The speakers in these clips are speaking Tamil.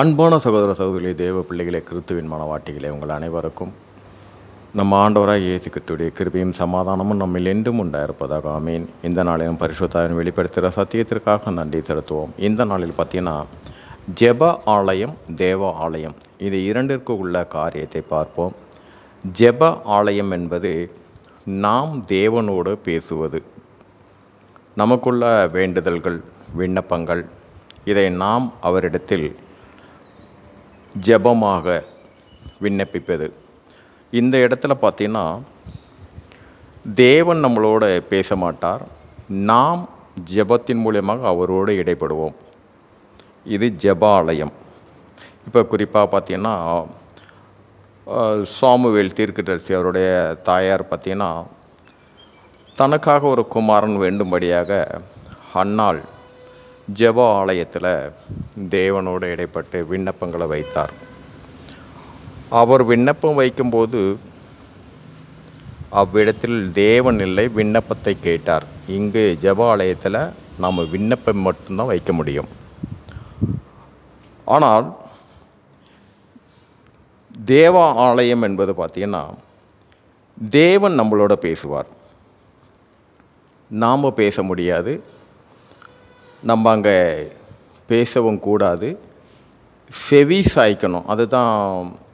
அன்பான சகோதர சகோதரி தேவ பிள்ளைகளே, கிறிஸ்துவின் மனவாட்டிகளே, உங்கள் அனைவருக்கும் நம்ம ஆண்டவராக இயேசு கிறிஸ்துடைய கிருபையும் சமாதானமும் நம்மில் என்றும் உண்டாயிருப்பதாக ஆமீன். இந்த நாளிலும் பரிசுத்தாவின் வெளிப்படுத்துகிற சத்தியத்திற்காக நன்றி செலுத்துவோம். இந்த நாளில் பார்த்தீங்கன்னா, ஜெப ஆலயம், தேவ ஆலயம், இது இரண்டிற்கு உள்ள காரியத்தை பார்ப்போம். ஜெப ஆலயம் என்பது நாம் தேவனோடு பேசுவது, நமக்குள்ள வேண்டுதல்கள், விண்ணப்பங்கள், இதை நாம் அவரிடத்தில் ஜெபமாக விண்ணப்பிப்பது. இந்த இடத்துல பார்த்தீங்கன்னா, தேவன் நம்மளோட பேச மாட்டார், நாம் ஜெபத்தின் மூலியமாக அவரோடு இடைப்படுவோம். இது ஜெபாலயம். இப்போ குறிப்பாக பார்த்தீங்கன்னா, சாமுவேல் தீர்க்கதரிசி அவருடைய தாயார் பார்த்தீங்கன்னா, தனக்காக ஒரு குமாரன் வேண்டும்படியாக அன்னாள் ஜெப ஆலயத்தில் தேவனோடு இடைப்பட்டு விண்ணப்பங்களை வைத்தார். அவர் விண்ணப்பம் வைக்கும்போது அவ்விடத்தில் தேவன் இல்லை, விண்ணப்பத்தை கேட்டார். இங்கு ஜெப ஆலயத்தில் நாம் விண்ணப்பம் மட்டும்தான் வைக்க முடியும். ஆனால் தேவ ஆலயம் என்பது பார்த்திங்கன்னா, தேவன் நம்மளோட பேசுவார், நாம் பேச முடியாது, நம்ம அங்கே பேசவும் கூடாது, செவி சாய்க்கணும். அதுதான்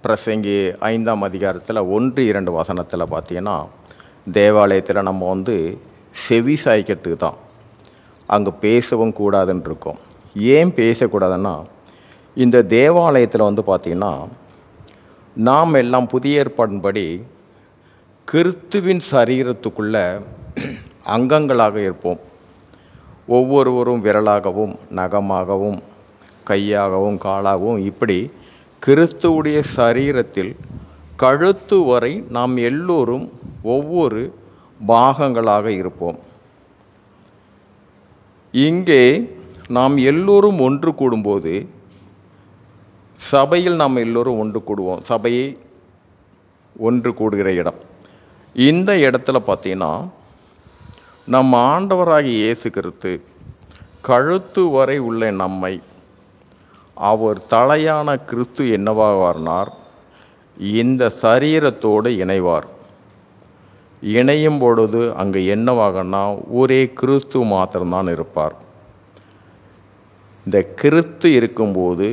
பிரசங்கி 5ஆம் அதிகாரத்தில் 1-2 வசனத்தில் பார்த்தீங்கன்னா, தேவாலயத்தில் நம்ம செவி சாய்க்கிறதுக்கு தான், அங்கே பேசவும் கூடாதுன்னு இருக்கோம். ஏன் பேசக்கூடாதுன்னா, இந்த தேவாலயத்தில் பார்த்திங்கன்னா, நாம் எல்லாம் புதிய ஏற்பாடின்படி கிறிஸ்துவின் சரீரத்துக்குள்ள அங்கங்களாக இருப்போம். ஒவ்வொருவரும் விரலாகவும், நகமாகவும், கையாகவும், காலாகவும், இப்படி கிறிஸ்துவுடைய சரீரத்தில் கழுத்து வரை நாம் எல்லோரும் ஒவ்வொரு பாகங்களாக இருப்போம். இங்கே நாம் எல்லோரும் ஒன்று கூடும்போது, சபையில் நாம் எல்லோரும் ஒன்று கூடுவோம். சபையை ஒன்று கூடுகிற இடம். இந்த இடத்துல பார்த்தீங்கன்னா, நம் ஆண்டவராகிய இயேசு கிறிஸ்து கழுத்து வரை உள்ள நம்மை, அவர் தலையான கிறிஸ்து என்னவாவார்னார், இந்த சரீரத்தோடு இணைவார். இணையும் பொழுது அங்கே என்னவாகனா, ஒரே கிறிஸ்து மாத்திரம்தான் இருப்பார். இந்த கிறிஸ்து இருக்கும்போது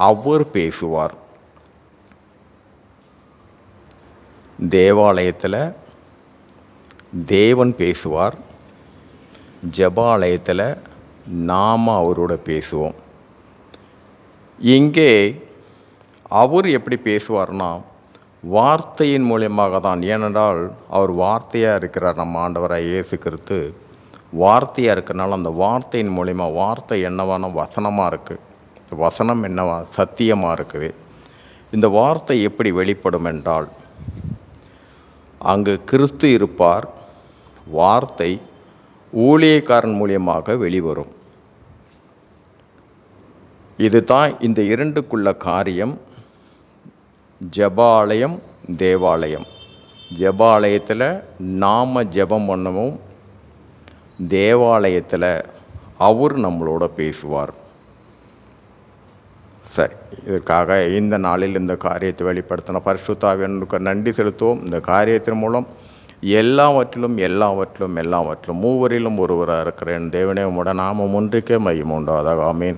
அவர் பேசுவார். தேவாலயத்தில் தேவன் பேசுவார், ஜெபாலயத்தில் நாம் அவரோட பேசுவோம். இங்கே அவர் எப்படி பேசுவார்னா, வார்த்தையின் மூலியமாக தான். ஏனென்றால் அவர் வார்த்தையாக இருக்கிறார். நம்ம ஆண்டவராக இயேசு கிறிஸ்து வார்த்தையாக இருக்கிறனால அந்த வார்த்தையின் மூலிமா, வார்த்தை என்னவான வசனமாக இருக்குது, வசனம் என்னவா சத்தியமாக இருக்குது. இந்த வார்த்தை எப்படி வெளிப்படும் என்றால், அங்கு கிறிஸ்து இருப்பார், வார்த்தை ஊழியக்காரன் மூலியமாக வெளிவரும். இதுதான் இந்த இரண்டுக்குள்ள காரியம். ஜெபாலயம், தேவாலயம். ஜெபாலயத்தில் நாம் ஜெபம் பண்ணவும், தேவாலயத்தில் அவர் நம்மளோட பேசுவார். சரி, இதற்காக இந்த நாளில் இந்த காரியத்தை வெளிப்படுத்தின பரிசுத்த ஆவியானவருக்கு நன்றி செலுத்துவோம். இந்த காரியத்தின் மூலம் எல்லாவற்றிலும் மூவரிலும் ஒருவராக இருக்கிறேன் தேவனே, உம்முடைய நாமம் ஒன்றுக்கே மகிமை உண்டாவதாக. ஆமீன்.